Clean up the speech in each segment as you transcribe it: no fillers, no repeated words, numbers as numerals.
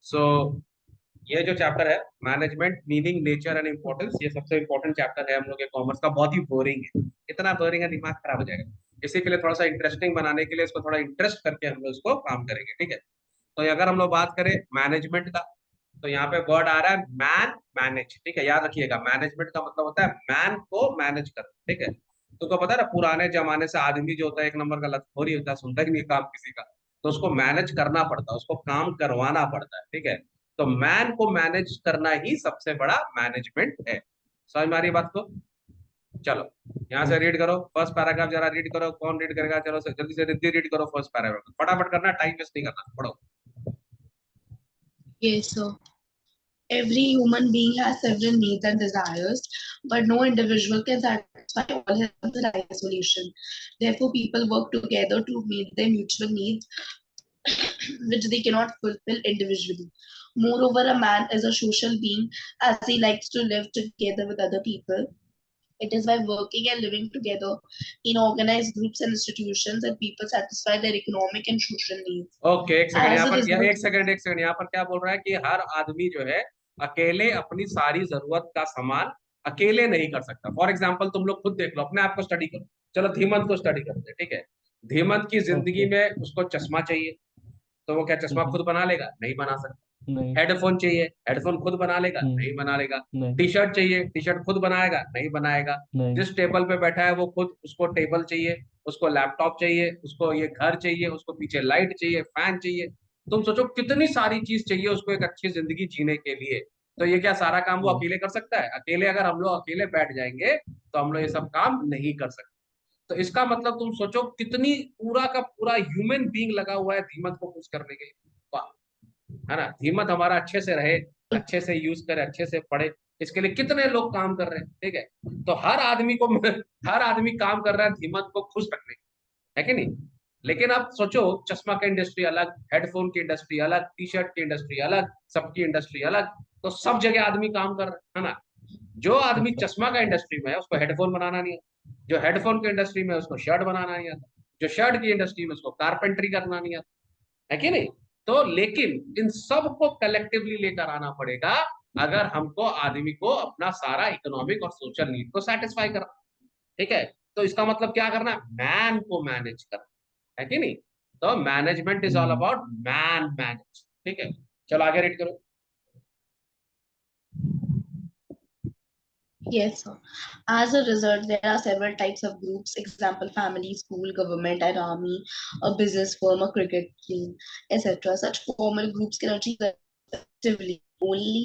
सो ये जो चैप्टर है, management meaning nature and importance, ये सबसे इम्पोर्टेंट चैप्टर है हम लोग के कॉमर्स का। बहुत ही बोरिंग है, इतना बोरिंग है दिमाग खराब हो जाएगा। इसी के लिए थोड़ा सा इंटरेस्टिंग बनाने के लिए इसको थोड़ा इंटरेस्ट करके हम लोग इसको काम करेंगे, ठीक है। तो अगर हम लोग बात करें मैनेजमेंट का, तो यहाँ पे वर्ड आ रहा है मैन मैनेज, ठीक है। याद रखिएगा, मैनेजमेंट का मतलब होता है मैन को मैनेज करना, ठीक है। तुमको पता है ना, पुराने जमाने से आदमी जो होता है एक नंबर का लतखोरी होता है, सुनता ही नहीं काम किसी का, तो उसको मैनेज करना पड़ता है, उसको काम करवाना पड़ता है, ठीक है। तो मैन को मैनेज करना ही सबसे बड़ा मैनेजमेंट है। समझ में आ रही है बात को? चलो यहाँ से रीड करो फर्स्ट पैराग्राफ, जरा रीड करो। कौन रीड करेगा? चलो जल्दी से रिद्धि रीड करो फर्स्ट पैराग्राफ, फटाफट करना, टाइम वेस्ट नहीं करना, पढ़ो। Yes, so every human being has several needs and desires, but no individual can satisfy all his the right solution. Therefore, people work together to meet their mutual needs, which they cannot fulfill individually. Moreover, a man is a social being as he likes to live together with other people. It is by working and living together in organized groups and institutions that people satisfy their economic and social needs. Okay, एक second As यहाँ a पर, result, एक second यहाँ पर क्या बोल रहा है कि हर आदमी जो है अकेले अपनी सारी जरूरत का सामान अकेले नहीं कर सकता। फॉर एग्जाम्पल तुम लोग खुद देख लो, अपने आप को स्टडी करो। चलो धीमंत को स्टडी करते हैं, ठीक है। धीमंत की जिंदगी ओके। में उसको चश्मा चाहिए, तो वो क्या चश्मा खुद बना लेगा? नहीं बना सकता। नहीं। हेडफोन चाहिए, हेडफोन खुद बना लेगा? हम्म। नहीं बना लेगा। नहीं। टी शर्ट चाहिए, टी शर्ट खुद बनाएगा? नहीं बनाएगा। नहीं। जिस टेबल पे बैठा है वो खुद, उसको टेबल चाहिए, उसको लैपटॉप चाहिए, उसको ये घर चाहिए, उसको पीछे लाइट चाहिए, फैन चाहिए। तुम सोचो कितनी सारी चीज चाहिए उसको एक अच्छी जिंदगी जीने के लिए। तो ये क्या सारा काम वो हम्म। अकेले कर सकता है? अकेले अगर हम लोग अकेले बैठ जाएंगे तो हम लोग ये सब काम नहीं कर सकते। तो इसका मतलब तुम सोचो कितनी पूरा का पूरा ह्यूमन बीइंग लगा हुआ है धीमत को खुश करने के लिए। वाह, है ना। हिम्मत हमारा अच्छे से रहे, अच्छे से यूज करे, अच्छे से पढ़े, इसके लिए कितने लोग काम कर रहे हैं, ठीक है। तो हर आदमी को हर आदमी काम कर रहा है हिम्मत को खुश रखने के लिए, है कि नहीं। लेकिन आप सोचो, चश्मा की इंडस्ट्री अलग, हेडफोन की इंडस्ट्री अलग, टी शर्ट की इंडस्ट्री अलग, सबकी इंडस्ट्री अलग, तो सब जगह आदमी काम कर रहे हैं, है ना। जो आदमी अच्छा। चश्मा का इंडस्ट्री में है उसको हेडफोन बनाना नहीं आता, जो हेडफोन की इंडस्ट्री में है उसको शर्ट बनाना नहीं आता, जो शर्ट की इंडस्ट्री में उसको कारपेंटरी करना नहीं आता, है कि नहीं। तो लेकिन इन सबको कलेक्टिवली लेकर आना पड़ेगा अगर हमको आदमी को अपना सारा इकोनॉमिक और सोशल नीड को सेटिस्फाई करना, ठीक है। तो इसका मतलब क्या करना? मैन को मैनेज करना, है कि नहीं। तो management is all hmm. About man manage, ठीक है। चलो आगे रीड करो। yes, sir. As a result, there are several types of groups. Example: family, school, government, and army, a business firm, a cricket team, etc. Such formal groups can achieve effectively only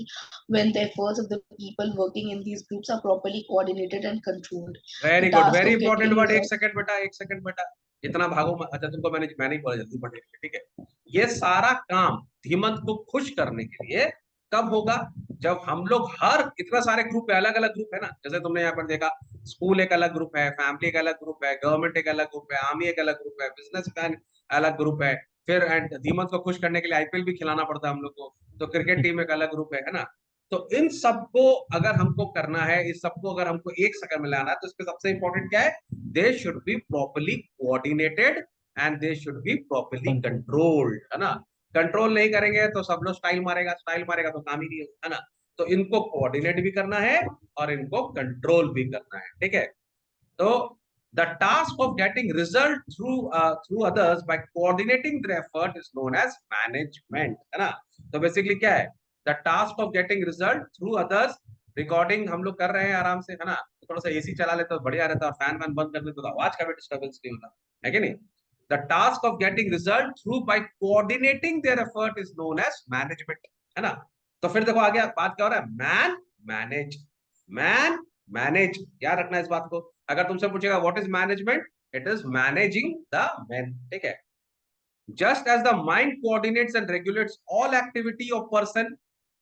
when the efforts of the people working in these groups are properly coordinated and controlled. Very The good, task very of important getting word. एक results. Second बेटा, एक second बेटा, इतना भागो मत। अच्छा तुमको मैंने ही बोला जल्दी पढ़ने के लिए, ठीक है। ये सारा काम धीमंत को खुश करने के लिए कब होगा? जब हम लोग, हर इतना सारे ग्रुप है, अलग अलग ग्रुप है ना, जैसे तुमने यहाँ पर देखा, स्कूल एक अलग ग्रुप है, फैमिली एक अलग ग्रुप है, गवर्नमेंट एक अलग ग्रुप है, आर्मी एक अलग ग्रुप है, बिजनेस मैन अलग ग्रुप है। फिर एंड धीमंत को खुश करने के लिए आईपीएल भी खिलाना पड़ता है हम लोग को, तो क्रिकेट टीम एक अलग ग्रुप है ना। तो इन सबको अगर हमको करना है, इस सबको अगर हमको एक शक्ल में लाना है, तो इसमें सबसे इंपॉर्टेंट क्या है? They should be properly coordinated and they should be properly control. Controlled, है ना। कंट्रोल नहीं करेंगे तो सब लोग स्टाइल मारेगा, स्टाइल मारेगा तो काम ही नहीं होगा, है ना। तो इनको कोऑर्डिनेट भी करना है और इनको कंट्रोल भी करना है, ठीक है। तो the task of getting result through others by coordinating their effort is known as management, है ना। तो बेसिकली क्या है? the task of getting result through others, recording हम लोग कर रहे हैं आराम से, है ना। तो थोड़ा सा एसी चला लेते तो बढ़िया रहता, और फैन वैन बंद कर देते तो आवाज का भी डिस्टर्बेंस नहीं होता, है कि नहीं। the task of getting result through by coordinating their effort is known as management, है ना। तो फिर देखो आगे बात क्या हो रहा है? मैन मैनेज, मैन मैनेज, याद रखना इस बात को। अगर तुमसे पूछेगा what is management, it is managing the man, ठीक है। Just as the mind coordinates and regulates all activity of person,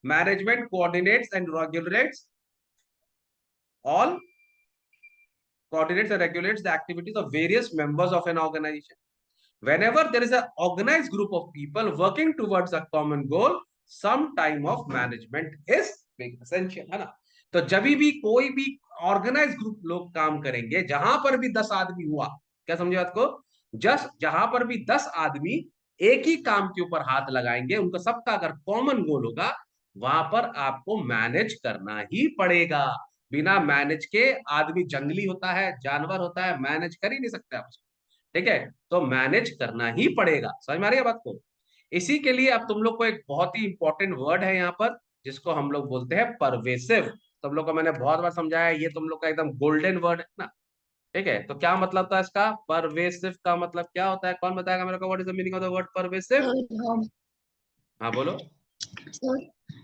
management coordinates and regulates all coordinates and regulates the activities of various members of an organization. Whenever there is an organized group of people working towards a common goal, some time of management is essential, है ना। तो जब भी कोई भी organise group लोग काम करेंगे, जहां पर भी 10 आदमी हुआ, क्या समझे बात को? जस्ट जहां पर भी 10 आदमी एक ही काम के ऊपर हाथ लगाएंगे, उनका सबका अगर कॉमन गोल होगा, वहां पर आपको मैनेज करना ही पड़ेगा। बिना मैनेज के, आदमी जंगली होता है, जानवर होता है, मैनेज कर ही नहीं सकते आप उसको, ठीक है। तो मैनेज करना ही पड़ेगा, समझ में आ रही है बात को। इसी के लिए अब तुम लोग को एक बहुत ही इंपॉर्टेंट वर्ड है यहाँ पर, जिसको हम लोग बोलते हैं परवेसिव। तुम लोग को मैंने बहुत बार समझाया, ये तुम लोग का एकदम गोल्डन वर्ड है ना, ठीक है। तो क्या मतलब था इसका, परवेसिव का मतलब क्या होता है, कौन बताएगा मेरे को, what is the meaning of the word pervasive. So, हाँ बोलो। so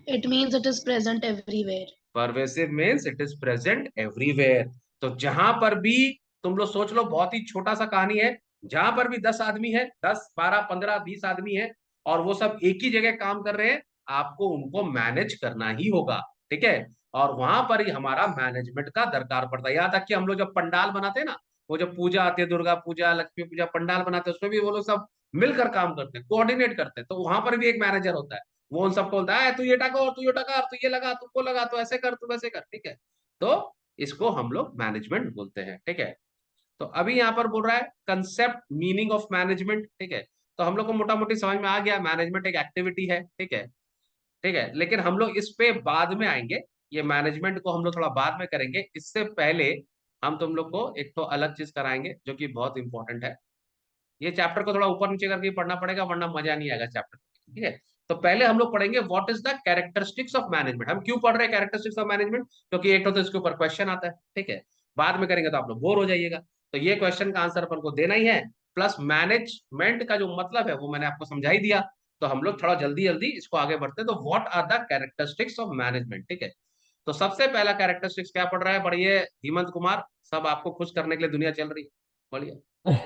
it means it is present everywhere. Pervasive means it is present everywhere. तो जहां पर भी, तुम लोग सोच लो, बहुत ही छोटा सा कहानी है, जहां पर भी 10 आदमी है, 10, 12, 15, 20 आदमी है, और वो सब एक ही जगह काम कर रहे हैं, आपको उनको मैनेज करना ही होगा, ठीक है। और वहां पर ही हमारा मैनेजमेंट का दरकार पड़ता है। यहाँ तक कि हम लोग जब पंडाल बनाते हैं ना, वो जब पूजा आती है, दुर्गा पूजा, लक्ष्मी पूजा, पंडाल बनाते हैं, उसमें भी वो लोग सब मिलकर काम करते हैं, कोऑर्डिनेट करते हैं, तो वहां पर भी एक मैनेजर होता है। वो उन सबको बोलता है, तू ये टका और तू ये टका, तू ये लगा, तू वो लगा, तू ऐसे कर, तू वैसे कर, ठीक है। तो इसको हम लोग मैनेजमेंट बोलते हैं, ठीक है। तो अभी यहाँ पर बोल रहा है कंसेप्ट मीनिंग ऑफ मैनेजमेंट, ठीक है। तो हम लोग को मोटा मोटी समझ में आ गया, मैनेजमेंट एक एक्टिविटी है, ठीक है, ठीक है। लेकिन हम लोग इस पे बाद में आएंगे, ये मैनेजमेंट को हम लोग थोड़ा बाद में करेंगे। इससे पहले हम तुम लोग को एक तो अलग चीज कराएंगे जो कि बहुत इंपॉर्टेंट है। ये चैप्टर को थोड़ा ऊपर नीचे करके पढ़ना पड़ेगा, वरना मजा नहीं आएगा चैप्टर, ठीक है। तो पहले हम लोग पढ़ेंगे what is the characteristics of management. हम क्यों पढ़ रहे हैं कैरेक्टरिस्टिक्स ऑफ मैनेजमेंट, क्योंकि एक तो इसके ऊपर क्वेश्चन आता है, ठीक है। बाद में करेंगे तो आप लोग बोर हो जाइएगा, तो ये क्वेश्चन का आंसर अपन को देना ही है। प्लस मैनेजमेंट का जो मतलब है वो मैंने आपको समझा ही दिया। तो हम लोग थोड़ा जल्दी जल्दी इसको आगे बढ़ते हैं। तो what are the characteristics of management, ठीक है। तो सबसे पहला कैरेक्टरिस्टिक्स क्या पढ़ रहा है, बढ़िए हेमंत कुमार, सब आपको खुश करने के लिए दुनिया चल रही है, बोलिए।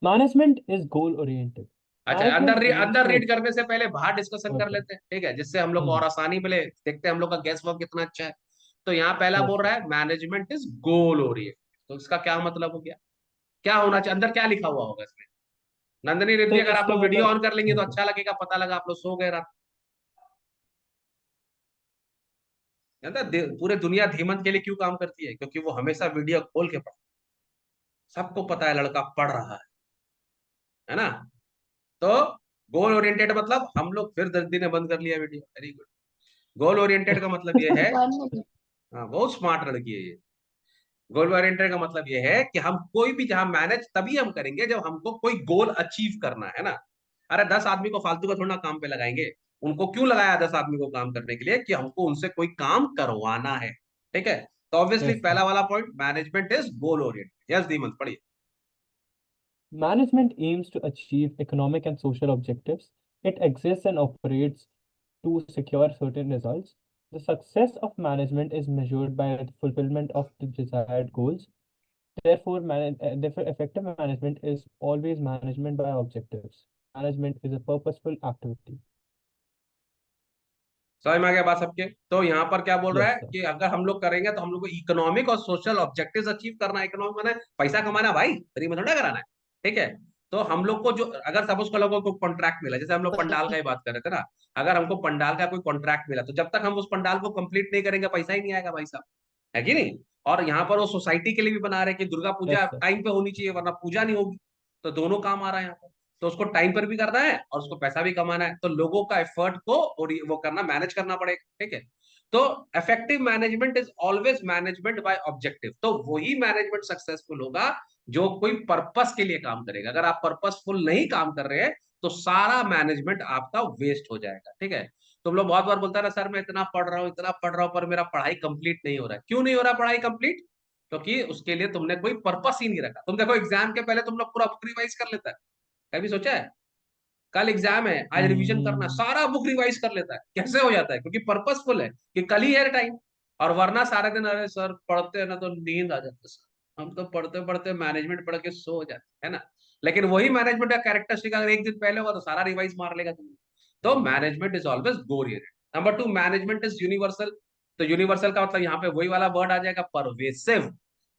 Management is goal oriented. अच्छा, Management aims अंदर to रीड achieve. करने से पहले बाहर डिस्कशन कर Okay. लेते हैं, ठीक है, जिससे हम लोग को और आसानी मिले, देखते हैं हम लोग का गैस वर्क कितना अच्छा है। तो यहाँ पहला Yes, बोल sir. रहा है मैनेजमेंट इज गोल ओरिएंटेड। तो इसका क्या मतलब हो गया, क्या होना चाहिए, अंदर क्या लिखा हुआ होगा इसमें। नंदनी रिद्धि, तो अगर आप इसका लोग वीडियो मतलब ऑन कर लेंगे तो हाँ सर अच्छा लगेगा, पता लगा आप लोग सो गए रात। जानता पूरे दुनिया धीमंत के लिए क्यों काम करती है, क्योंकि वो हमेशा वीडियो खोल के पढ़, सबको पता है लड़का पढ़ रहा है ना। तो गोल ओरिएंटेड मतलब, हम लोग फिर 10 दिन बंद कर लिया video, very good. Goal oriented का मतलब ये है, 1 minute. हाँ बहुत स्मार्ट लड़की है ये। गोल ओरिएंटेड का मतलब ये है कि हम कोई भी, जहां मैनेज तभी हम करेंगे जब हमको कोई गोल अचीव करना है ना। अरे 10 आदमी को फालतू का थोड़ा काम पे लगाएंगे, उनको क्यों लगाया 10 आदमी को काम करने के लिए, कि हमको उनसे कोई काम करवाना है, ठीक है। तो ऑब्वियसली यस सर पहला वाला point, management is goal oriented. Yes Dhimant पढ़िए। management aims to achieve economic and social objectives. It exists and operates to secure certain results. The success of management is measured by the fulfillment of the desired goals. Therefore, effective management is always management by objectives. Management is a purposeful activity. समझ में आ गया बात सबके। तो यहाँ पर क्या बोल रहा Yes, है sir. कि अगर हम लोग करेंगे तो हम लोग को इकोनॉमिक और सोशल ऑब्जेक्टिव्स अचीव करना है। इकोनॉमिक माने पैसा कमाना भाई, फ्री में थोड़ा कराना है, ठीक है। तो हम लोग को जो, अगर सपोज को लोगों को कॉन्ट्रैक्ट मिला, जैसे हम लोग पंडाल का ही बात कर रहे थे ना, अगर हमको पंडाल का कोई कॉन्ट्रैक्ट मिला, तो जब तक हम उस पंडाल को कंप्लीट नहीं करेंगे पैसा ही नहीं आएगा भाई साहब, है कि नहीं। और यहाँ पर वो सोसाइटी के लिए भी बना रहे हैं कि Durga Puja Yes, sir. Time पे होनी चाहिए, वरना पूजा नहीं होगी। तो दोनों काम आ रहा है यहाँ पर। तो उसको टाइम पर भी करना है और उसको पैसा भी कमाना है, तो लोगों का एफर्ट को और वो करना, मैनेज करना पड़ेगा, ठीक है। तो effective management is always management by objective. तो वही मैनेजमेंट सक्सेसफुल होगा जो कोई पर्पस के लिए काम करेगा। अगर आप पर्पसफुल नहीं काम कर रहे हैं तो सारा मैनेजमेंट आपका वेस्ट हो जाएगा, ठीक है। तुम लोग बहुत बार बोलता है ना, सर मैं इतना पढ़ रहा हूँ, इतना पढ़ रहा हूँ, पर मेरा पढ़ाई कंप्लीट नहीं हो रहा है। क्यों नहीं हो रहा पढ़ाई कंप्लीट, क्योंकि उसके लिए तुमने कोई पर्पस ही नहीं रखा। तुम देखो एग्जाम के पहले तुम लोग पूरा बुक रिवाइज कर लेता है, कभी सोचा है कल एग्जाम है, आज रिवीजन करना, Hmm. सारा बुक रिवाइज कर लेता है। कैसे हो जाता है, क्योंकि पर्पसफुल है कि कल ही है टाइम। और वरना सारे दिन, अरे सर पढ़ते हैं ना तो नींद आ जाता है सर, हम तो पढ़ते पढ़ते मैनेजमेंट पढ़ के सो जाते है ना। लेकिन वही मैनेजमेंट का कैरेक्टरिस्टिक अगर एक दिन पहले होगा तो सारा रिवाइज मार लेगा तुमने। तो management is always go oriented. Number 2, management is universal. तो यूनिवर्सल का मतलब यहाँ पे वही वाला वर्ड आ जाएगा, परवेसिव।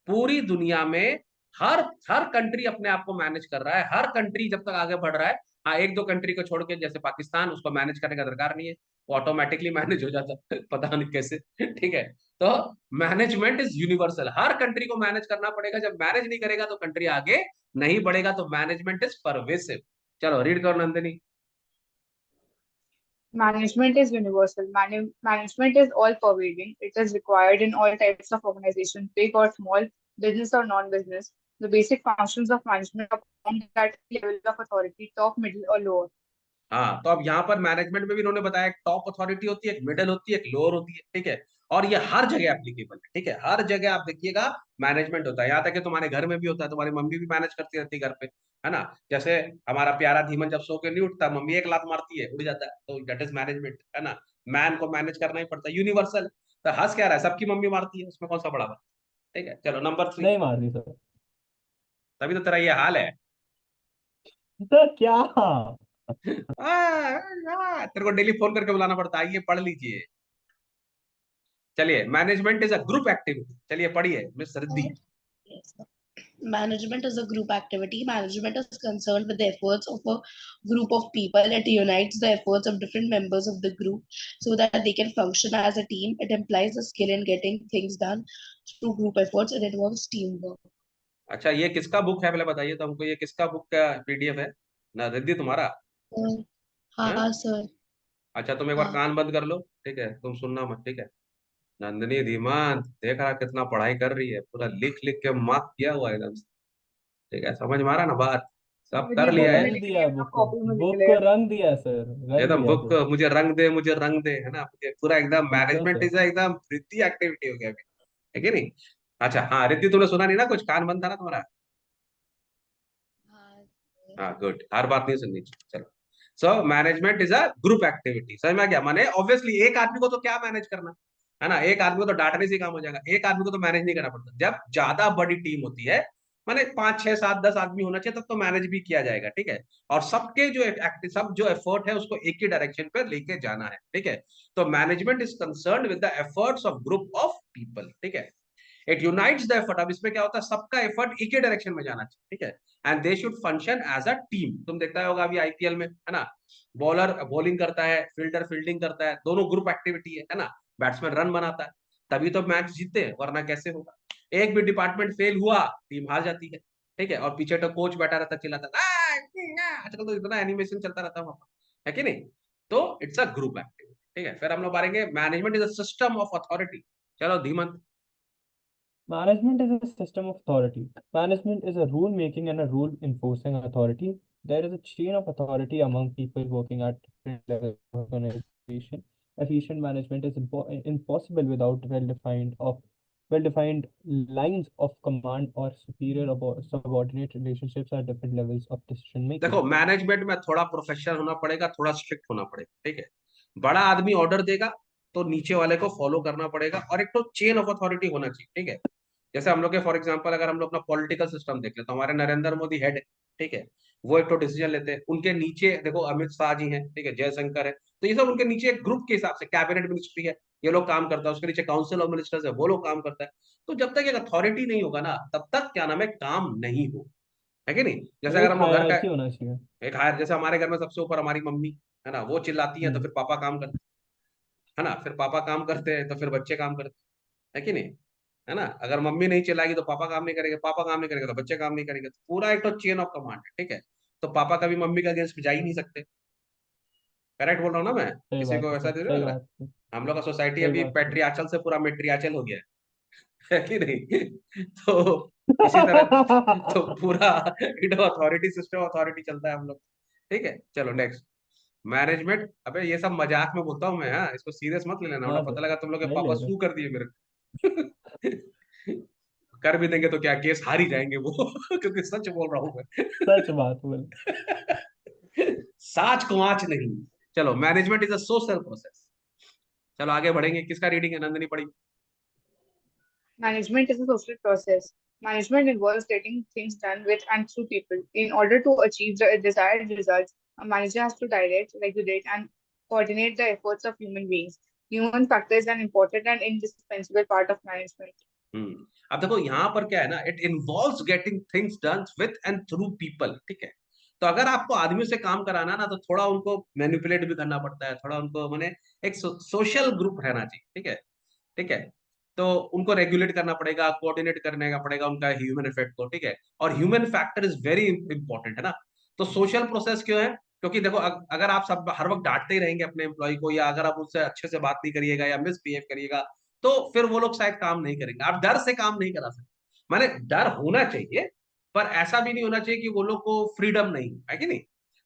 पूरी दुनिया में हर हर कंट्री अपने आप को मैनेज कर रहा है, हर कंट्री जब तक आगे बढ़ रहा है। हाँ, एक दो कंट्री को छोड़ के, जैसे पाकिस्तान, उसको मैनेज करने का दरकार नहीं है, वो ऑटोमेटिकली मैनेज हो जाता है पता नहीं कैसे, ठीक है। तो management is universal, her country को मैनेज करना पड़ेगा। जब मैनेज नहीं करेगा तो कंट्री आगे नहीं बढ़ेगा। तो मैनेजमेंट इज परवेसिव, चलो रीड करो Nandini. Management is universal. Management is all-pervading. It is required in all types of organization, big or small, business or non-business. The basic functions of management are performed at level of authority, top, middle, or lower. हाँ, तो अब यहाँ पर management में भी इन्होंने बताया एक टॉप अथॉरिटी होती है, एक मिडिल होती है, एक लोअर होती है, ठीक है। और ये हर जगह एप्लीकेबल है, ठीक है, हर जगह आप देखिएगा मैनेजमेंट होता है। यहाँ तक कि तुम्हारे घर में भी होता है, तुम्हारी मम्मी भी मैनेज करती रहती है घर पे, है ना। जैसे हमारा प्यारा धीमन जब सो के नहीं उठता, मम्मी एक लात मारती है, उड़ जाता है, तो दैट इज मैनेजमेंट, है ना। मैन को मैनेज करना ही पड़ता है, यूनिवर्सल। तो हंस क्या रहा है, सबकी मम्मी मारती है, उसमें कौन सा बड़ा बात, ठीक है। चलो नंबर 3। नहीं मार दी सर। तभी तो तेरा ये हाल है। तो क्या? तेरे को डेली फोन करके बुलाना पड़ता है, आइए पढ़ लीजिए। चलिए, management is a group activity, चलिए पढ़िए miss Riddhi. Yes. Management is a group activity. Management is concerned with the efforts of a group of people. It unites the efforts of different members of the group so that they can function as a team. It implies a skill in getting things done through group efforts. It involves teamwork. अच्छा, ये किसका book है पहले बताइए तो हमको, ये किसका बुक का पीडीएफ है ना, रिद्धि तुम्हारा? Uh, हैं? हाँ सर। अच्छा, तुम एक बार हाँ कान बंद कर लो, ठीक है, तुम सुनना मत, ठीक है। नंदिनी धीमान देख रहा कितना पढ़ाई कर रही है, पूरा लिख लिख के मार्क किया हुआ है एकदम से, ठीक है, समझ में आ रहा ना बात, सब मेरी कर लिया बुक है। में रंग लिख दिया लिया तो बुक को। कॉपी में लिख बुक को लिया। रंग दिया सर, रंग एकदम दिया बुक, सर। मुझे रंग दे, मुझे रंग दे, है ना, पूरा एकदम एकदम मैनेजमेंट सर। इज एकदम वृत्ति एक्टिविटी हो गया अभी, है कि नहीं। अच्छा हाँ रिद्धि, तुमने सुना नहीं ना कुछ, कान बंद था ना तुम्हारा? हाँ sir. हाँ गुड, हर बात नहीं सुननी चाहिए। चलो, so management is a group activity, समझ में आ गया। माने ऑब्वियसली एक आदमी को तो क्या मैनेज करना, है ना, एक आदमी को तो डांटने से ही काम हो जाएगा, एक आदमी को तो मैनेज नहीं करना पड़ता। जब ज्यादा बड़ी टीम होती है, माने 5 6 7 10 आदमी होना चाहिए, तब तो मैनेज भी किया जाएगा, ठीक है। और सबके जो एक्टिव, सब जो एफर्ट है उसको एक ही डायरेक्शन पे लेके जाना है, ठीक है। तो management is concern with the efforts of group of people, ठीक है। इट यूनाइट्स द एफर्ट, अब इसमें क्या होता है, सबका एफर्ट एक ही डायरेक्शन में जाना चाहिए, ठीक है। And they should function as a team. तुम देखता होगा अभी आईपीएल में, है ना, बॉलर बॉलिंग करता है, फील्डर फील्डिंग करता है, दोनों ग्रुप एक्टिविटी है ना। बैट्समैन रन बनाता है, तभी तो मैच जीतते हैं, वरना कैसे होगा। एक भी डिपार्टमेंट फेल हुआ, टीम हार जाती है, ठीक है। और पीछे तो कोच बैठा रहता, चिल्लाता, आजकल तो इतना एनिमेशन चलता रहता है वहां पर, है कि नहीं। तो इट्स अ ग्रुप एक्टिविटी, ठीक है। फिर हम लोग मारेंगे management is a system of authority. चलो Dhimant. Management is a system of authority. Management is a rule making and a rule enforcing authority. There is a chain of authority among people working at different levels of organization. Efficient management is impossible without well-defined lines of command or superior or subordinate relationships at different levels of decision देखो, making. Management में थोड़ा professional होना पड़ेगा, थोड़ा strict होना पड़ेगा, ठीक है। बड़ा आदमी ऑर्डर देगा तो नीचे वाले को फॉलो करना पड़ेगा, और एक तो चेन ऑफ अथॉरिटी होना चाहिए, ठीक है। जैसे हम लोग के फॉर एग्जांपल अगर हम लोग अपना पॉलिटिकल सिस्टम देख ले, तो हमारे नरेंद्र मोदी हेड है, ठीक है। वो एक तो डिसीजन लेते हैं, उनके नीचे देखो अमित शाह जी हैं, ठीक है, जयशंकर है, तो ये सब उनके नीचे एक ग्रुप के हिसाब से कैबिनेट मिनिस्ट्री है, ये लोग काम करता है, उसके नीचे काउंसिल ऑफ मिनिस्टर्स है, वो लोग काम करता है। तो जब तक एक अथॉरिटी नहीं होगा ना, तब तक क्या नाम है, काम नहीं हो, है कि नहीं। जैसे अगर एक हम लोग घर का हायरार्की होना चाहिए। एक हायर, जैसे हमारे घर में सबसे ऊपर हमारी मम्मी, है ना, वो चिल्लाती है तो हम्म। फिर पापा काम करते हैं, है ना, फिर पापा काम करते हैं तो फिर बच्चे काम करते हैं, है कि नहीं, है ना। अगर मम्मी नहीं चिल्लाएगी तो पापा काम नहीं करेंगे, पापा काम नहीं करेंगे तो बच्चे काम नहीं करेंगे, तो पूरा एक तो चेन ऑफ कमांड है, ठीक है। तो पापा कभी मम्मी का अगेंस्ट जा ही नहीं सकते। करेक्ट बोल रहा हूँ ना मैं, सही किसी बात को है ऐसा सर, नहीं सही लग रहा बात है। है। हम लोग का सोसाइटी सही अभी बात है। पैट्रियार्चल से पूरा मेट्रियार्चल हो गया है कि नहीं। तो इसी तरह, तो पूरा अथॉरिटी सिस्टम, अथॉरिटी चलता है हम लोग, ठीक है। चलो नेक्स्ट, मैनेजमेंट। अबे ये सब मजाक में बोलता हूँ मैं, हाँ, इसको सीरियस मत ले लेना, वरना हाँ पता सर, लगा तुम लोग के नहीं पापा ले रहे। सू कर दिए मेरे को। कर भी देंगे तो क्या, केस हार ही जाएंगे वो, क्योंकि सच बोल रहा हूँ मैं। सच बात बोल। साच को आंच नहीं। चलो, management is a social process. चलो आगे बढ़ेंगे, किसका रीडिंग है, नंदनी पढ़ी। Management is a social process. Management involves getting things done with and through people. In order to achieve the desired results, a manager has to direct, regulate, and coordinate the efforts of human beings. Human factor is an important and indispensable part of management. अब देखो यहाँ पर क्या है ना, it involves getting things done with and through people, ठीक है। तो अगर आपको आदमी से काम कराना ना, तो थोड़ा उनको मैनिपुलेट भी करना पड़ता है, थोड़ा उनको माने एक सोशल ग्रुप रहना चाहिए, ठीक है, ठीक है। तो उनको रेगुलेट करना पड़ेगा, कोऑर्डिनेट करने का पड़ेगा उनका ह्यूमन इफेक्ट को, ठीक है। और human factor is very important, है ना। तो सोशल प्रोसेस क्यों है? क्योंकि देखो अगर आप सब हर वक्त डांटते ही रहेंगे अपने एम्प्लॉय को, या अगर आप उससे अच्छे से बात नहीं करिएगा या मिसबिहेव करिएगा, तो फिर वो लोग शायद काम नहीं करेंगे। आप डर से काम नहीं करा सकते। माने डर होना चाहिए, पर ऐसा भी नहीं होना चाहिए कि वो लोग को फ्रीडम नहीं है कि नहीं।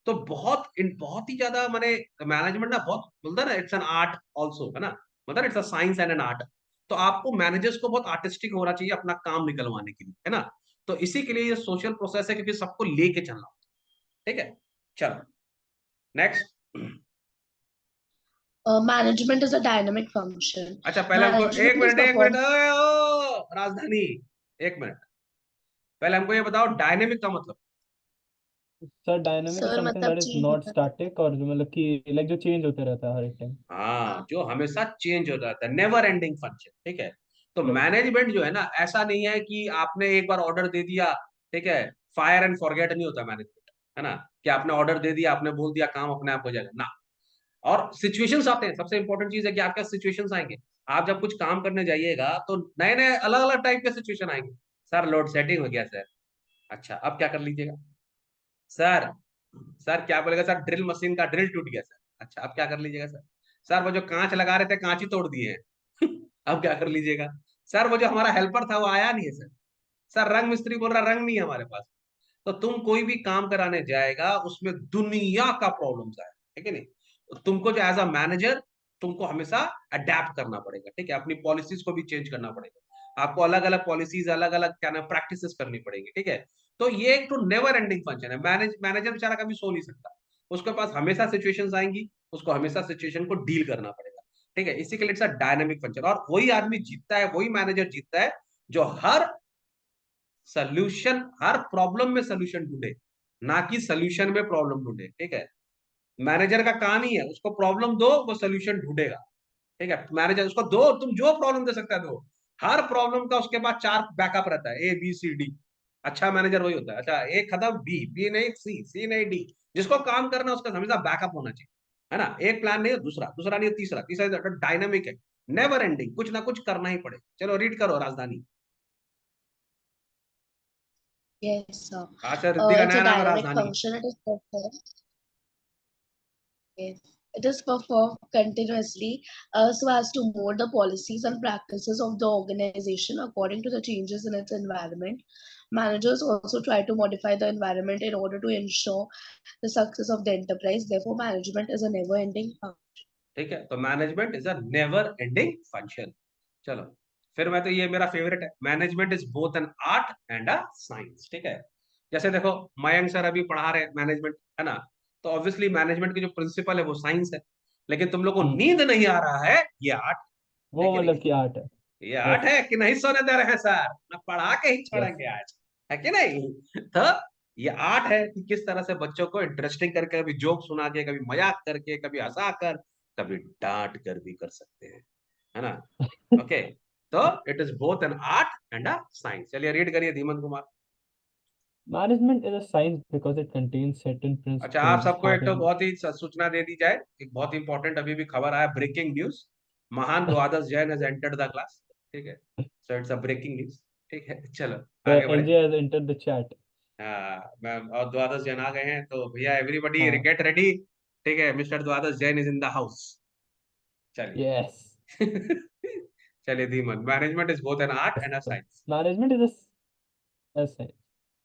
तो बहुत ही ज्यादा माने मैनेजमेंट ना, बहुत बोलता है ना, इट्स एन आर्ट ऑल्सो, है ना, मतलब it's a science and an art. तो आपको मैनेजर्स को बहुत आर्टिस्टिक होना चाहिए अपना काम निकलवाने के लिए, है ना। तो इसी के लिए ये सोशल प्रोसेस है, क्योंकि सबको लेके चलना होता है। ठीक है, चलो next. Management is a dynamic function. अच्छा पहले हमको एक Management is मिनट, एक मिनट, performed. ओए, ओ, राजधानी, एक मिनट, पहले हमको ये बताओ डायनेमिक का मतलब। Sir dynamic is Sir, something मतलब दैट इज change नॉट होता स्टैटिक, और जो मतलब कि लाइक जो चेंज होते रहता है हर एक टाइम। हाँ, है. जो हमेशा चेंज हो जाता है, नेवर एंडिंग फंक्शन। ठीक है, तो मैनेजमेंट जो है ना, ऐसा नहीं है कि आपने एक बार ऑर्डर दे दिया, ठीक है, फायर एंड फॉरगेट नहीं होता मैनेजमेंट, है ना, कि आपने ऑर्डर दे दिया, आपने बोल दिया, काम अपने आप हो जाएगा ना। और सिचुएशंस आते हैं, सबसे इंपॉर्टेंट चीज है कि आपके सिचुएशंस आएंगे। आप जब कुछ काम करने जाइएगा तो नए नए अलग अलग टाइप के सिचुएशन आएंगे। सर लोड सेटिंग हो गया सर, अच्छा अब क्या कर लीजिएगा सर। सर क्या बोलेगा सर, ड्रिल मशीन का ड्रिल टूट गया सर, अच्छा अब क्या कर लीजिएगा सर। सर वो जो कांच लगा रहे थे कांच ही तोड़ दिए हैं अब क्या कर लीजिएगा। सर वो जो हमारा हेल्पर था वो आया नहीं है सर। सर रंग मिस्त्री बोल रहा रंग नहीं है हमारे पास। तो तुम कोई भी काम कराने जाएगा उसमें दुनिया का प्रॉब्लम्स आए, ठीक है नहीं। तो तुमको जो एज अ मैनेजर तुमको हमेशा अडेप्ट करना पड़ेगा, ठीक है, अपनी पॉलिसीज को भी चेंज करना पड़ेगा, आपको अलग अलग पॉलिसीज, अलग अलग क्या ना प्रैक्टिसेस करनी पड़ेगी, ठीक है। तो ये एक तो नेवर एंडिंग फंक्शन है। मैनेजर बेचारा कभी सो नहीं सकता, उसके पास हमेशा सिचुएशंस आएंगी, उसको हमेशा सिचुएशन को डील करना पड़ेगा, ठीक है। इसी के लिए इट्स अ डायनामिक फंक्शन, और वही आदमी जीतता है, वही मैनेजर जीतता है जो हर प्रॉब्लम में सोल्यूशन ढूंढे, ना कि सोल्यूशन में प्रॉब्लम ढूंढे, ठीक है। मैनेजर का काम ही है, उसको प्रॉब्लम दो, वो सोल्यूशन ढूंढेगा, ठीक है। मैनेजर उसको दो, तुम जो प्रॉब्लम दे सकता है दो, हर प्रॉब्लम का उसके पास 4 बैकअप रहता है, ABCD। अच्छा मैनेजर वही होता है। अच्छा एक खत्म, बी नहीं सी नहीं डी, जिसको काम करना है उसका हमेशा बैकअप होना चाहिए, है ना। एक प्लान नहीं है, दूसरा दूसरा नहीं है, तीसरा तीसरा, डायनामिक है, नेवर एंडिंग, कुछ ना कुछ करना ही पड़ेगा। चलो रीड करो राजधानी। Yes, sir. अच्छा रिद्धि का It's नया a नाम है dynamic राजधानी। function. Yes. It is performed continuously so as to mold the policies and practices of the organization according to the changes in its environment. Managers also try to modify the environment in order to ensure the success of the enterprise. Therefore, management is a never-ending function. ठीक है, तो management is a never ending function. चलो फिर मैं तो, ये मेरा favourite है, management is both an art and a science, ठीक है। जैसे देखो मयंक सर अभी पढ़ा रहे मैनेजमेंट, है ना, तो ऑब्वियसली मैनेजमेंट की जो प्रिंसिपल है वो साइंस है, लेकिन तुम लोग को नींद नहीं आ रहा है, ये आर्ट है वो कि मतलब नहीं। कि आर्ट है। ये आर्ट यस है कि नहीं सोने दे रहे हैं सर, ना पढ़ा के ही यस। छोड़ेंगे आज, है कि नहीं। तो ये आर्ट है कि किस तरह से बच्चों को इंटरेस्टिंग करके, कभी जोक सुना के, कभी मजाक करके, कभी हंसा कर, कभी डांट कर भी कर सकते हैं, है ना। ओके, तो it is both an art and a science. चलिए रीड करिए Dhiman Kumar. Management is a science because it contains certain अच्छा आप principles सबको एक तो having बहुत ही सूचना दे दी जाए, एक बहुत इंपॉर्टेंट अभी भी खबर आया, ब्रेकिंग न्यूज, महान Dwadash Jain has entered the class, ठीक है। So it's a breaking news, ठीक है, चलो the आगे बढ़े। NJ has entered the chat. हाँ मैम, और द्वादश जैन आ गए हैं, तो भैया एवरीबॉडी हाँ गेट रेडी, ठीक है, मिस्टर द्वादश Jain is in the house. yes. चलिए चलिए Dhiman, management is both an art and a So science. management is a science.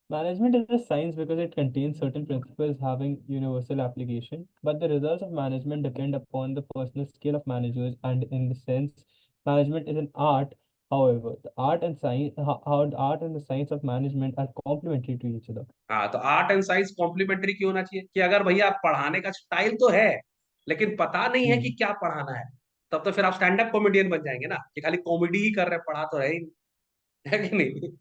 Management is a science because it contains certain principles having universal application, but the results of management depend upon the personal skill of managers, and in the sense, management is an art. However, the art and science, how the art and the science of management are complementary to each other. हाँ, तो art and science complementary क्यों होना चाहिए, कि अगर भैया पढ़ाने का स्टाइल तो है, लेकिन पता नहीं है कि Hmm. क्या पढ़ाना है, तब तो फिर आप स्टैंड अप कॉमेडियन बन जाएंगे ना, कि खाली कॉमेडी ही कर रहे हैं, पढ़ा तो है ही नहीं, है कि नहीं।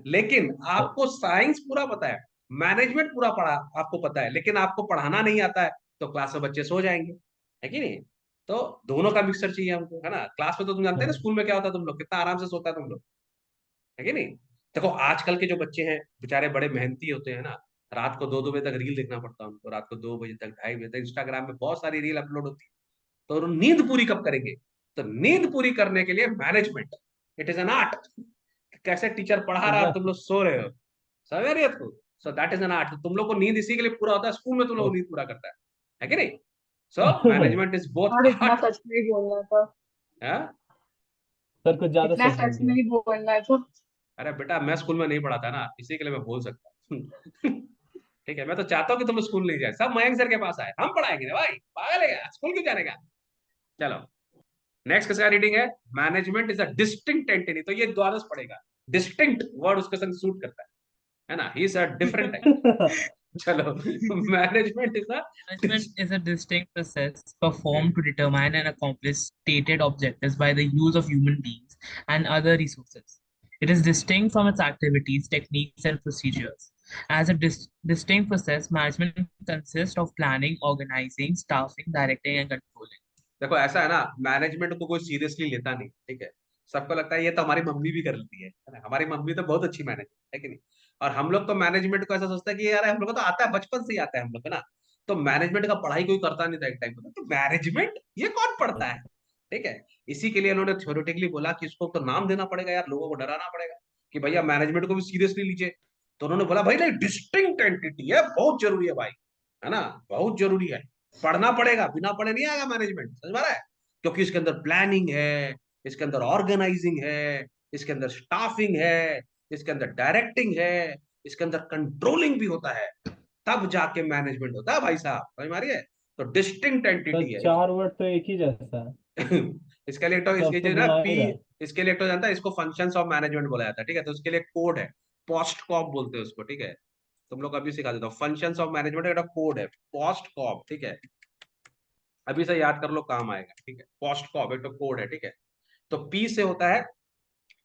लेकिन Yes. आपको साइंस पूरा पता है, मैनेजमेंट पूरा पढ़ा आपको पता है, लेकिन आपको पढ़ाना नहीं आता है, तो क्लास में बच्चे सो जाएंगे, है कि नहीं। तो दोनों का मिक्सचर चाहिए हमको, है ना। क्लास में तो तुम जानते हैं ना, Hmm. स्कूल में क्या होता है, तुम लोग कितना आराम से सोता है तुम लोग, है कि नहीं। देखो आजकल के जो बच्चे हैं बेचारे बड़े मेहनती होते हैं ना, रात को 2-2 बजे तक रील देखना पड़ता है उनको, रात को 2 बजे तक, 2:30 बजे तक इंस्टाग्राम में बहुत सारी रील अपलोड होती है, तो वो नींद पूरी कब करेंगे। तो नींद पूरी करने के लिए management, it is an art. कैसे टीचर पढ़ा रहा है और तुम Exactly. लोग सो रहे हो, समझ रही हो तुम। So that is an art. तुम लोग को नींद इसी के लिए पूरा होता है, स्कूल में तुम लोग को नींद पूरा करता है कि नहीं? सो मैनेजमेंट इज बोथ और इतना आर्ट। सच में ही बोलना था, सर कुछ ज्यादा इतना सच बोल सच में दिया। ही बोलना था। अरे बेटा मैं स्कूल में नहीं पढ़ा था ना, इसी के लिए मैं बोल सकता हूँ। ठीक है, मैं तो चाहता हूँ कि तुम स्कूल नहीं जाए, सब मयंक सर के पास आए, हम पढ़ाएंगे ना भाई, पागल है क्या, स्कूल क्यों जाने का। चलो नेक्स्ट किसका रीडिंग है? Management is a distinct entity. तो ये द्वादश पड़ेगा, डिस्टिंक्ट वर्ड उसके संग सूट करता है ना, he is a different type. चलो management is a Management is a distinct process performed to determine and accomplish stated objectives by the use of human beings and other resources. It is distinct from its activities, techniques, and procedures. As a distinct process, management consists of planning, organizing, staffing, directing, and controlling. देखो ऐसा है ना, management को कोई seriously लेता नहीं, ठीक है, सबको लगता है ये तो हमारी मम्मी भी कर लेती है ना, हमारी मम्मी तो बहुत अच्छी मैनेजर है कि नहीं। और हम लोग तो मैनेजमेंट को ऐसा सोचता है कि यार हम लोग को तो आता है, बचपन से ही आता है हम लोग को ना, तो मैनेजमेंट का पढ़ाई कोई करता नहीं था एक टाइम पे, तो मैनेजमेंट ये कौन पढ़ता है, ठीक है। इसी के लिए उन्होंने थ्योरेटिकली बोला कि इसको तो नाम देना पड़ेगा यार, लोगों को डराना पड़ेगा कि भैया मैनेजमेंट को भी सीरियसली लीजिए। तो उन्होंने बोला भाई नहीं, डिस्टिंक्ट एंटिटी है, बहुत जरूरी है भाई, है ना, बहुत जरूरी है, पढ़ना पड़ेगा, बिना पढ़े नहीं आएगा मैनेजमेंट, समझ में आ रहा है? क्योंकि इसके अंदर प्लानिंग है, इसके अंदर ऑर्गेनाइजिंग है, इसके अंदर स्टाफिंग है, इसके अंदर डायरेक्टिंग है, इसके अंदर कंट्रोलिंग भी होता है, तब जाके मैनेजमेंट होता है भाई साहब, समझ में आ रही है? तो डिस्टिंक्ट सर एंटिटी है। 4 वर्ड तो एक ही जैसा है, इसके लिए तो सब इसके तो जो ना घुमा पी, ही रहा है। इसके लिए तो जानता है, इसको फंक्शंस ऑफ मैनेजमेंट बोला जाता है, ठीक है, तो उसके लिए कोड है, पोस्ट कॉप बोलते हैं उसको, ठीक है, तुम लोग अभी सिखा देता हूँ, फंक्शंस ऑफ मैनेजमेंट का कोड है पोस्ट कॉप, ठीक है, अभी से याद कर लो काम आएगा, ठीक है, पोस्ट कॉप एक तो कोड है, ठीक है। तो पी से होता है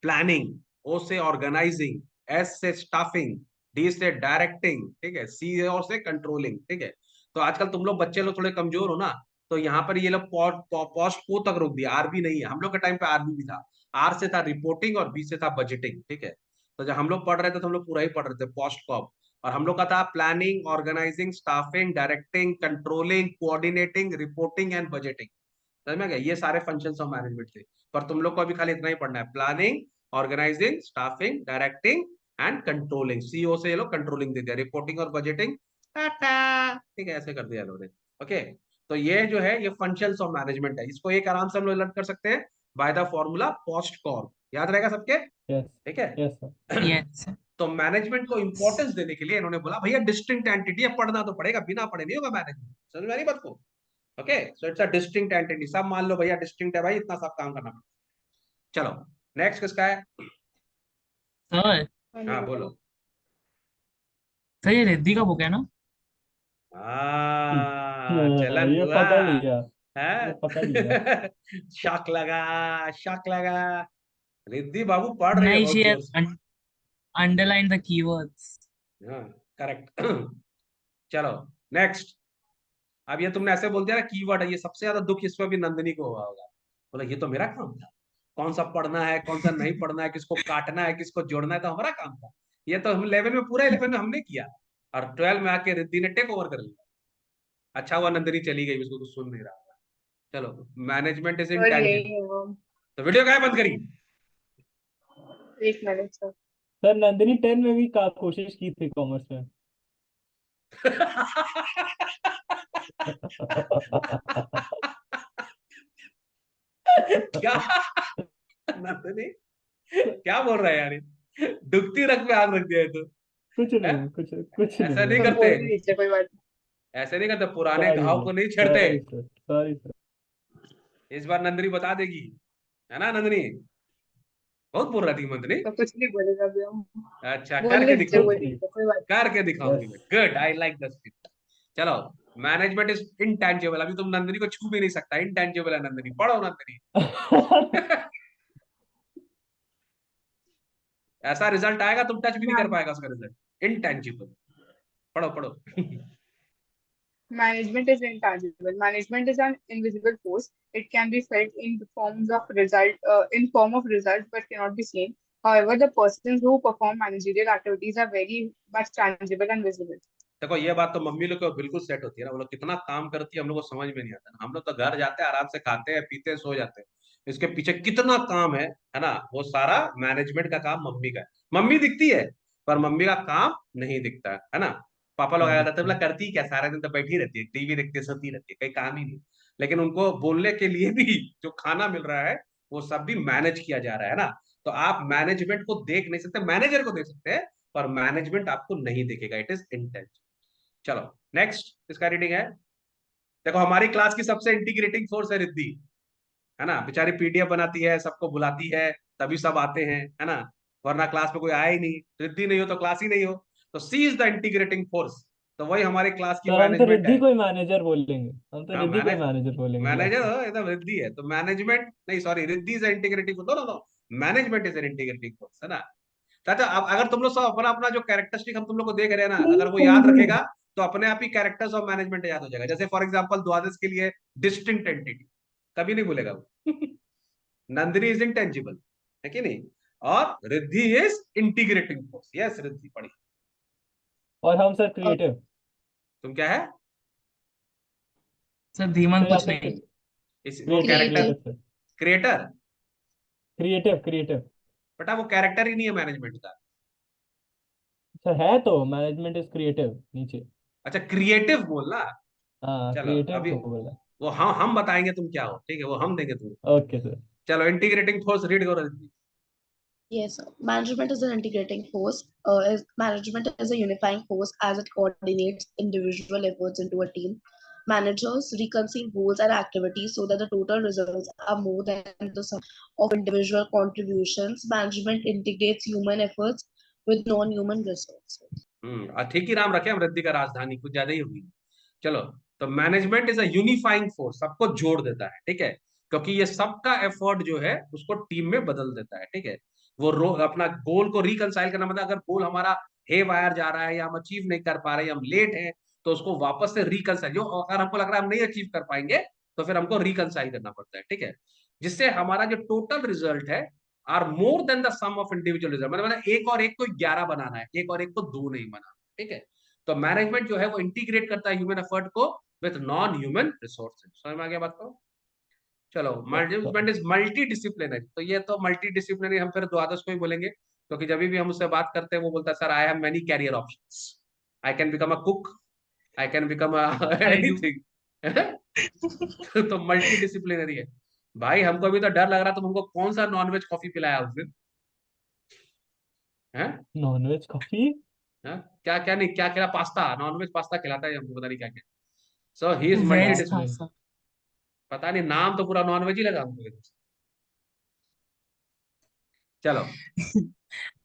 प्लानिंग, ओ से ऑर्गेनाइजिंग, एस से स्टाफिंग, डी से डायरेक्टिंग, ठीक है, सी और से कंट्रोलिंग, ठीक है। तो आजकल तुम लोग बच्चे लोग थोड़े कमजोर हो ना, तो यहाँ पर ये लोग पोस्ट को तक रोक दिया, आरबी नहीं है, हम लोग के टाइम पे आरबी भी था, आर से था रिपोर्टिंग और बी से था बजटिंग, ठीक है। तो जब हम लोग पढ़ रहे थे तो हम लोग पूरा ही पढ़ रहे थे पोस्ट कॉप, और हम लोग का था planning, organising, staffing, directing, controlling, coordinating, reporting and budgeting. समझ में आ गया, ये सारे फंक्शंस ऑफ मैनेजमेंट थे। पर तुम लोग को अभी खाली इतना ही पढ़ना है, planning, organising, staffing, directing and controlling, CO से ये लोग कंट्रोलिंग दे दिया, रिपोर्टिंग और बजटिंग टाटा, ठीक है, ऐसे कर दिया लोगों ने। ओके, तो ये जो है ये फंक्शंस ऑफ मैनेजमेंट है, इसको एक आराम से हम लोग लर्न कर सकते हैं by the formula post Corp, याद रहेगा सबके, यस, ठीक है। Yes sir. Yes. तो मैनेजमेंट को इंपॉर्टेंस देने के लिए इन्होंने बोला भैया डिस्टिंक्ट एंटिटी है, पढ़ना तो पड़ेगा, बिना पढ़े नहीं होगा मैनेजमेंट, समझ में आ रही बात को? Okay, so it's a distinct entity, सब मान लो भैया डिस्टिंक्ट है भाई, इतना सब काम करना पड़ता है। चलो नेक्स्ट किसका है? Sir, हाँ बोलो। सर ये रिद्धि का बुक है ना? चलन ये हुआ पकड़ लिया, ये है। पकड़ लिया। शक लगा, शक लगा, रिद्धि बाबू पढ़ रही है नहीं, बहुत she जोर has से। underlined the keywords. हाँ करेक्ट। चलो नेक्स्ट, अब ये तुमने ऐसे बोल दिया ना कीवर्ड है, ये सबसे ज्यादा दुख इसमें भी नंदिनी को हुआ होगा, बोला ये तो मेरा काम था, कौन सा पढ़ना है कौन सा नहीं पढ़ना है, किसको काटना है किसको जोड़ना है, तो हमारा काम था, ये तो हम 11 में, पूरा 11 में हमने किया, और 12 में आके रिद्धि ने टेक ओवर कर लिया। अच्छा हुआ नंदिनी चली गई, उसको कुछ सुन नहीं रहा था। चलो मैनेजमेंट इज और इंटेंजिबल। यही है वो। तो वीडियो क्या बंद करी? एक मिनट सर। सर नंदिनी 10 में भी कोशिश की थी कॉमर्स में। क्या नंदिनी क्या बोल रहा है यार ये? डुबती रख पे हाथ रख दिया है तो, कुछ हैं? नहीं, कुछ ऐसा नहीं नहीं है। सब करते, बोल दीजिए, कोई बात ऐसे नहीं करते, पुराने सॉरी घाव सर, को नहीं छेड़ते। Sorry sir, sorry sir. इस बार नंदिनी बता देगी, है ना नंदिनी? बहुत बोल रही थी नंदिनी। नहीं। तो कुछ नहीं बोलेगा अभी हम। अच्छा बोलने दीजिए, कुछ बोल दिखाऊंगी, नहीं। दीजिए, कोई बात करके दिखाऊंगी यस। मैं, good, I like the spirit. चलो मैनेजमेंट इज इंटेंजिबल, अभी तुम नंदिनी को छू भी नहीं सकता, इंटेंजिबल है नंदिनी, पढ़ो नंदिनी। ऐसा रिजल्ट आएगा तुम टच भी नहीं कर नहीं। पाएगा उसका रिजल्ट, इंटेंजिबल, पढ़ो पढ़ो। Management is intangible. Management is an invisible force. It can be felt in the forms of in form of results, but cannot be seen. However, the persons who perform managerial activities are very much tangible and visible. देखो ये बात तो mummy लोग को बिल्कुल set होती है ना, वो लोग कितना काम करती है हम लोग को समझ में नहीं आता ना, हम लोग तो घर जाते हैं आराम से, खाते हैं पीते हैं सो जाते हैं, इसके पीछे कितना काम है ना, वो सारा मैनेजमेंट का काम मम्मी का है। मम्मी दिखती है पर मम्मी का काम नहीं दिखता है ना। पापा लोग आया था बोला दिखता है। करती क्या, सारा दिन तो बैठी रहती है, टीवी देखती है, सोती रहती है, कहीं काम ही नहीं। लेकिन उनको बोलने के लिए भी जो खाना मिल रहा है वो सब भी मैनेज किया जा रहा है ना। तो आप मैनेजमेंट को देख नहीं सकते, मैनेजर को देख सकते हैं, पर मैनेजमेंट आपको नहीं दिखेगा, इट इज इंटेंशन। चलो नेक्स्ट इसका रीडिंग है। देखो हमारी क्लास की सबसे इंटीग्रेटिंग फोर्स है रिद्धि, है ना। बेचारी पीडीएफ बनाती है, सबको बुलाती है, तभी सब आते हैं, है ना। वरना क्लास में कोई आया ही नहीं, रिद्धि नहीं हो तो क्लास ही नहीं हो। तो सी इज द इंटीग्रेटिंग फोर्स। तो वही हमारी क्लास की सर हम तो मैनेजमेंट रिद्धि है। को ही मैनेजर बोलेंगे, हम तो हाँ रिद्धि को ही मैनेजर बोलेंगे क्लास मैनेजर में। हो एकदम, रिद्धि है तो मैनेजमेंट नहीं, sorry Riddhi is integrating force, no no, management is an integrating force, है ना। चाचा अब अगर तुम लोग सब अपना अपना जो कैरेक्टरिस्टिक हम तुम लोग को देख रहे हैं ना, अगर वो याद रखेगा तो अपने आप ही कैरेक्टर्स ऑफ मैनेजमेंट याद हो जाएगा। जैसे फॉर एग्जांपल द्वादश के लिए डिस्टिंक्ट एंटिटी, कभी नहीं भूलेगा वो। नंदिनी इज इंटेंजिबल, है कि नहीं। और Riddhi is integrating force, yes Riddhi पढ़ी। और हम सर क्रिएटिव। तुम क्या है? सर धीमन सर या कुछ फिर नहीं। इस वो creative, character, Creative. Creative sir. Creator. Creative, creative. बेटा वो कैरेक्टर ही नहीं है मैनेजमेंट का। सर है तो मैनेजमेंट इज क्रिएटिव नीचे। अच्छा क्रिएटिव बोलना। हाँ चलो क्रिएटिव अभी तो बोला। वो हम बताएंगे तुम क्या हो, ठीक है, वो हम देंगे तुमको। Okay sir. चलो इंटीग्रेटिंग फोर्स रीड करो Riddhi. Yes, sir. Management is an integrating force. Management is a unifying force as it coordinates individual efforts into a team. Managers reconcile goals and activities so that the total results are more than the sum of individual contributions. Management integrates human efforts with non-human resources. ठीक ही नाम रखे हम, रिद्धि का राजधानी कुछ ज्यादा ही होगी। चलो तो management is a unifying force, सबको जोड़ देता है, ठीक है। क्योंकि ये सबका एफर्ट जो है उसको टीम में बदल देता है, ठीक है। वो अपना गोल को रिकंसाइल करना, मतलब अगर गोल हमारा हे वायर जा रहा है या हम अचीव नहीं कर पा रहे हैं, हम लेट हैं, तो उसको वापस से रिकंसाइल, जो अगर हमको लग रहा है हम नहीं अचीव कर पाएंगे तो फिर हमको रिकंसाइल करना पड़ता है, ठीक है। जिससे हमारा जो टोटल रिजल्ट है are more than the sum of individual result, मतलब एक और एक को 11 बनाना है, एक और एक को 2 नहीं बनाना, ठीक है। तो मैनेजमेंट जो है वो इंटीग्रेट करता है ह्यूमन एफर्ट को विद नॉन ह्यूमन रिसोर्सेज। समझ में आ गया बात को। चलो yes sir. Management is multi disciplinary, तो ये तो मल्टी डिसिप्लिनरी हम फिर द्वादश को ही बोलेंगे, क्योंकि जब भी हम उससे बात करते हैं वो बोलता है sir I have many career options, I can become a cook, I can become I do. Anything. तो मल्टी डिसिप्लिनरी है। भाई हमको भी तो डर लग रहा, तुम हमको कौन सा नॉनवेज कॉफी पिलाया उस दिन, है? Non veg coffee. हाँ? क्या क्या नहीं, क्या खिला, पास्ता, नॉनवेज पास्ता खिलाता है हमको, पता नहीं क्या क्या। सो ही इज मल्टी, वेज बाप रे। पास्ता। पता नहीं नाम तो पूरा नॉनवेज ही लगा हमको। चलो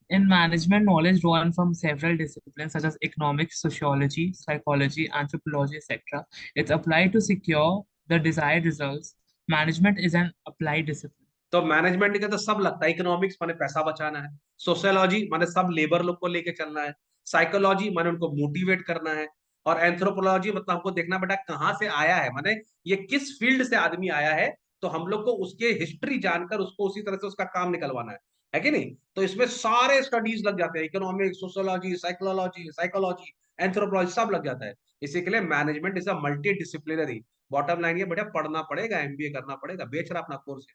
In management, knowledge drawn from several disciplines such as economics, sociology, psychology, anthropology, etc. It's applied to secure the desired results. Management is an applied discipline. तो मैनेजमेंट का तो सब लगता है, इकोनॉमिक्स माने पैसा बचाना है, सोशियोलॉजी माने सब लेबर लोग को लेके चलना है, साइकोलॉजी माने उनको मोटिवेट करना है, और एंथ्रोपोलॉजी मतलब हमको देखना बेटा कहाँ से आया है, माने ये किस फील्ड से आदमी आया है, तो हम लोग को उसके हिस्ट्री जानकर उसको उसी तरह से उसका काम निकलवाना है कि नहीं। तो इसमें सारे स्टडीज लग जाते हैं, इकोनॉमिक्स, सोशियोलॉजी, साइकोलॉजी, एंथ्रोपोलॉजी सब लग जाता है। इसी के लिए management is a multi disciplinary. Bottom line ये बेटा पढ़ना पड़ेगा, एमबीए करना पड़ेगा, बेच रहा अपना कोर्स।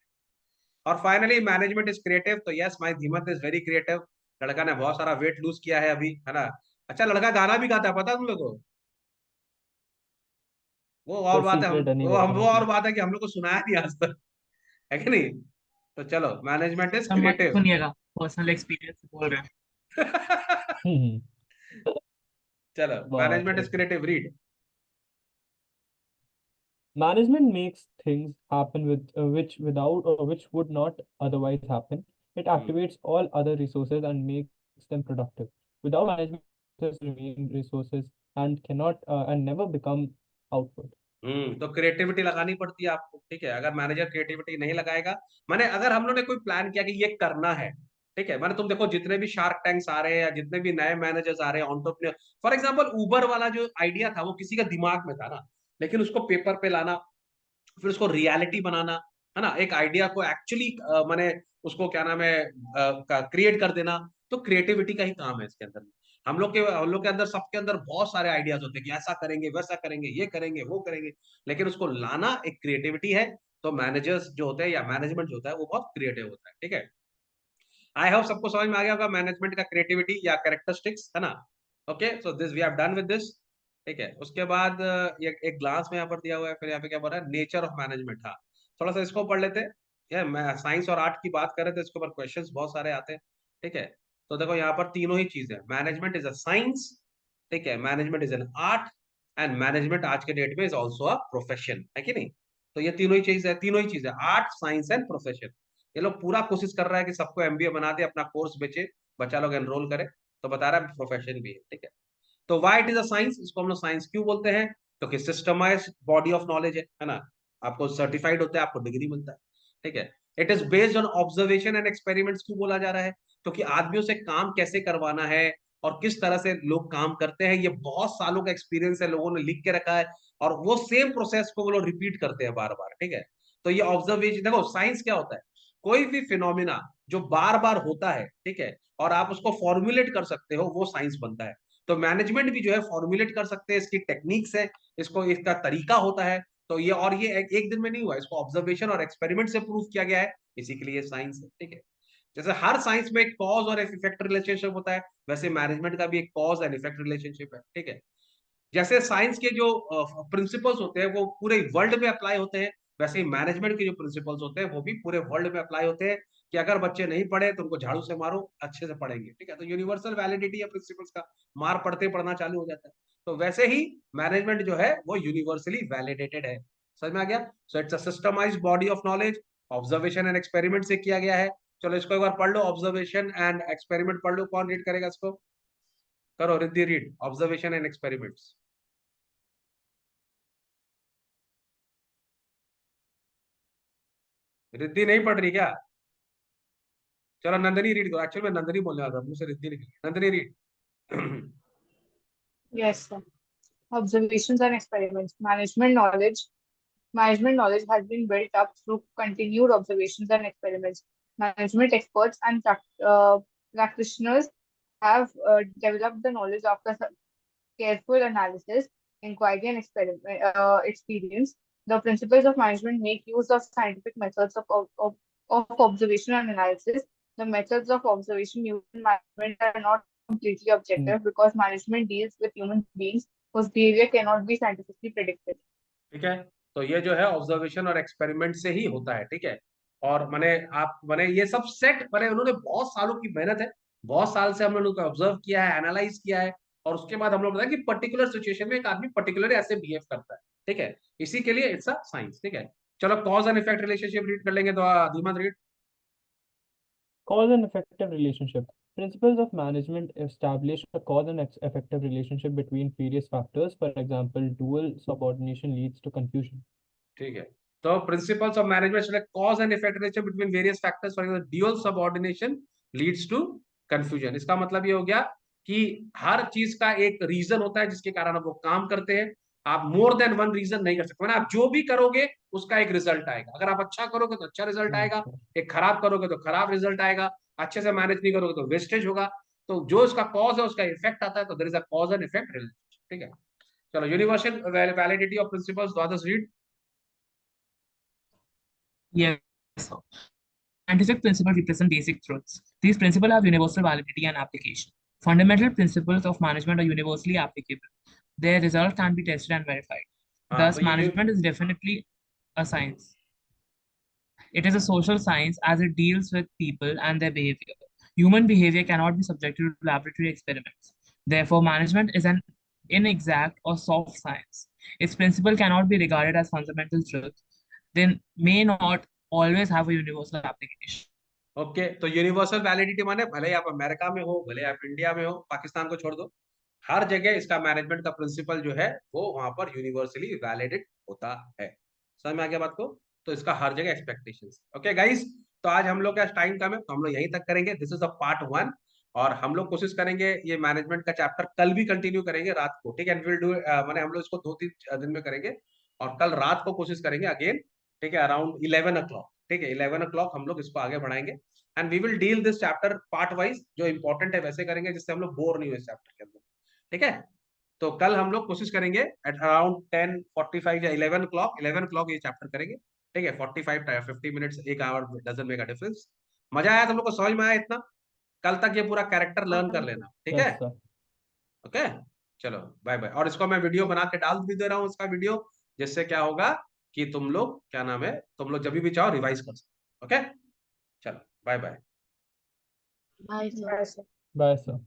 और फाइनली मैनेजमेंट इज क्रिएटिव, तो yes my Dhimat is very creative. लड़का ने बहुत सारा वेट लूज किया है अभी, है ना। अच्छा लड़का गाना भी गाता है, पता है तुम लोग को? वो और सर बात है, सीक्रेट है, नहीं बताना वो और प्लीज। बात है कि हम लोग को सुनाया नहीं आज तक, है कि नहीं। तो चलो मैनेजमेंट इज सर मत क्रिएटिव। सुनिएगा, पर्सनल एक्सपीरियंस से बोल रहे हैं। हम्म। चलो बाप मैनेजमेंट रे। Is creative, read. Management makes things happen with which would not otherwise happen. It activates all other resources and makes them productive. Without management, resources remain resources and cannot and never become output. तो creativity लगानी पड़ती है आपको, ठीक है। अगर manager creativity नहीं लगाएगा, माने अगर हम लोग ने कोई प्लान किया कि ये करना है, ठीक है, माने तुम देखो जितने भी शार्क टैंक्स आ रहे हैं या जितने भी नए मैनेजर्स आ रहे हैं, एंटरप्रेन्योर, फॉर एग्जांपल उबर वाला जो आइडिया था वो किसी का दिमाग में था ना, लेकिन उसको पेपर पे लाना, फिर उसको रियलिटी बनाना, है ना, एक आइडिया को एक्चुअली माने उसको क्या नाम है क्रिएट कर देना, तो क्रिएटिविटी का ही काम है इसके अंदर। हम लोग के अंदर, सबके अंदर बहुत सारे आइडियाज होते हैं कि ऐसा करेंगे, वैसा करेंगे, ये करेंगे, वो करेंगे, लेकिन उसको लाना एक क्रिएटिविटी है। तो मैनेजर्स जो होते हैं या मैनेजमेंट जो होता है वो बहुत क्रिएटिव होता है, ठीक है। आई होप सबको समझ में आ गया होगा मैनेजमेंट का क्रिएटिविटी या कैरेक्टरिस्टिक्स, है ना। Okay, so this we have done with this. ठीक है, उसके बाद ये एक ग्लास में यहाँ पर दिया हुआ है, फिर यहाँ पे क्या बोल रहा है, नेचर ऑफ मैनेजमेंट। हाँ, थोड़ा सा इसको पढ़ लेते हैं। ये मैं साइंस और आर्ट की बात करें तो इसके ऊपर क्वेश्चंस बहुत सारे आते हैं। ठीक है, तो देखो यहाँ पर तीनों ही चीजें, मैनेजमेंट इज अ साइंस, ठीक है, management is an art, and management आज के डेट में इज ऑल्सो अ प्रोफेशन, है कि नहीं। तो ये तीनों ही चीज है, तीनों ही चीज है, आर्ट, साइंस एंड प्रोफेशन। ये लोग पूरा कोशिश कर रहा है कि सबको एमबीए बना दे, अपना कोर्स बेचे, बच्चा लोग एनरोल करे, तो बता रहा है प्रोफेशन भी है। ठीक है, तो why it is a science, इसको हम लोग साइंस क्यों बोलते हैं, क्योंकि सिस्टमाइज बॉडी ऑफ नॉलेज है ना। आपको सर्टिफाइड होता है, आपको डिग्री मिलता है। ठीक है, it is based on observation and experiments, क्यों बोला जा रहा है, क्योंकि आदमियों से काम कैसे करवाना है और किस तरह से लोग काम करते हैं, ये बहुत सालों का एक्सपीरियंस है, लोगों ने लिख के रखा है, और वो सेम प्रोसेस को वो लोग रिपीट करते हैं बार बार। ठीक है, तो ये ऑब्जर्वेशन, देखो साइंस क्या होता है, कोई भी फिनोमिना जो बार बार होता है, ठीक है, और आप उसको फॉर्मुलेट कर सकते हो, वो साइंस बनता है। तो मैनेजमेंट भी जो है फॉर्मुलेट कर सकते हैं, इसकी टेक्निक्स है, इसको इसका तरीका होता है। तो ये, और ये एक दिन में नहीं हुआ, इसको ऑब्जर्वेशन और एक्सपेरिमेंट से प्रूव किया गया है, इसी के लिए साइंस है। ठीक है, जैसे हर साइंस में एक कॉज और एक इफेक्ट रिलेशनशिप होता है, वैसे मैनेजमेंट का भी एक कॉज एंड इफेक्ट रिलेशनशिप है। ठीक है, जैसे साइंस के जो प्रिंसिपल्स होते हैं वो पूरे वर्ल्ड में अप्लाई होते हैं, वैसे ही मैनेजमेंट के जो प्रिंसिपल्स होते हैं वो भी पूरे वर्ल्ड में अप्लाई होते हैं, कि अगर बच्चे नहीं पढ़े तो उनको झाड़ू से मारो, अच्छे से पढ़ेंगे। ठीक है, तो यूनिवर्सल वैलिडिटी या प्रिंसिपल्स का मार पढ़ते पढ़ना चालू हो जाता है। तो वैसे ही मैनेजमेंट जो है वो यूनिवर्सली वैलिडेटेड है। समझ में आ गया। सो it's a systemised body of knowledge, observation and experiment से किया गया है। चलो इसको एक बार पढ़ लो, ऑब्जर्वेशन एंड एक्सपेरिमेंट पढ़ लो, कौन रीड करेगा इसको, करो Riddhi read, observation and experiments. Riddhi नहीं पढ़ रही क्या, चलो नंदनी रीड करो, एक्चुअली मैं नंदनी बोलने वाला था, मुझसे रिद्धि निकली, Nandini read. Yes, sir. Observations and experiments. Management knowledge has been built up through continued observations and experiments. Management experts and practitioners have developed the knowledge after careful analysis, inquiry, and experience. The principles of management make use of scientific methods of observation and analysis. The methods of observation used in management are not completely objective because management deals with human beings whose behavior cannot be scientifically predicted. ठीक है, तो ये जो है observation और experiment से ही होता है। ठीक है, और मैंने आप मैंने ये सब सेट मैंने उन्होंने बहुत सालों की मेहनत है, बहुत साल से हम लोगों को ऑब्जर्व किया है, एनालाइज किया है, और उसके बाद हम लोग बताया कि पर्टिकुलर सिचुएशन में एक आदमी पर्टिकुलर ऐसे बिहेव करता है। ठीक है, इसी के लिए इट्स अ साइंस। ठीक है, चलो cause and effect relationship read कर लेंगे, तो धीमा read. Cause and effective relationship. Principles of management establish a cause and effective relationship between various factors. For example, dual subordination leads to confusion. ठीक है, तो principles of management, cause and effect relation between various factors, for example dual subordination leads to confusion. इसका मतलब ये हो गया कि हर चीज का एक रीजन होता है जिसके कारण आप वो काम करते हैं, आप मोर देन वन रीजन नहीं कर सकते, मतलब आप जो भी करोगे उसका एक रिजल्ट आएगा, अगर आप अच्छा करोगे तो अच्छा रिजल्ट आएगा, एक खराब करोगे तो खराब रिजल्ट आएगा, अच्छे से मैनेज नहीं करोगे तो वेस्टेज होगा। तो जो इसका कॉज है उसका इफेक्ट आता है, तो there is a cause and effect relationship. ठीक है, चलो universal validity of principles, Dwadash read. Yes. Sir. Scientific principles represent basic truths. These principles have universal validity and application. Fundamental principles of management are universally applicable. Their results can be tested and verified. हाँ, तो Thus, management is definitely a science. It is a social science as it deals with people and their behavior. Human behavior cannot be subjected to laboratory experiments. Therefore, management is an inexact or soft science. Its principle cannot be regarded as fundamental truth. They may not always have a universal application. Okay, तो universal validity माने भले आप America में हो, भले आप India में हो, पाकिस्तान को छोड़ दो, हर जगह इसका मैनेजमेंट का प्रिंसिपल जो है वो वहां पर यूनिवर्सली वैलिडेट होता है। समझ में आ गया बात को, तो इसका हर जगह एक्सपेक्टेशंस। ओके गाइस, तो आज हम लोग का टाइम कम है तो हम लोग यहीं तक करेंगे, दिस इज अ पार्ट 1, और हम लोग कोशिश करेंगे ये मैनेजमेंट का चैप्टर कल भी कंटिन्यू करेंगे रात को। ठीक है, विल डू माने हम लोग इसको 2-3 दिन में करेंगे, और कल रात को कोशिश करेंगे अगेन। ठीक है, अराउंड 11 o'clock। ठीक है, 11 o'clock हम लोग इसको आगे बढ़ाएंगे, and we will deal this chapter part wise, जो इंपॉर्टेंट है वैसे करेंगे जिससे हम लोग बोर नहीं हुए इस चैप्टर के अंदर। ठीक है, तो कल हम लोग कोशिश करेंगे एट अराउंड 10:45 या 11 o'clock ये चैप्टर करेंगे। ठीक है, 45 50 minutes, 1 hour doesn't make a difference. मजा आया तुम लोग को, समझ में आया इतना? कल तक ये पूरा कैरेक्टर लर्न कर लेना, ठीक है? Yes, sir. ओके, चलो बाय बाय। और इसको मैं वीडियो बना के डाल भी दे रहा हूँ, इसका वीडियो, जिससे क्या होगा कि तुम लोग, क्या नाम है, तुम लोग जब भी चाहो रिवाइज कर सकते। ओके, चलो bye bye. Bye, sir. Bye, sir. Bye, sir.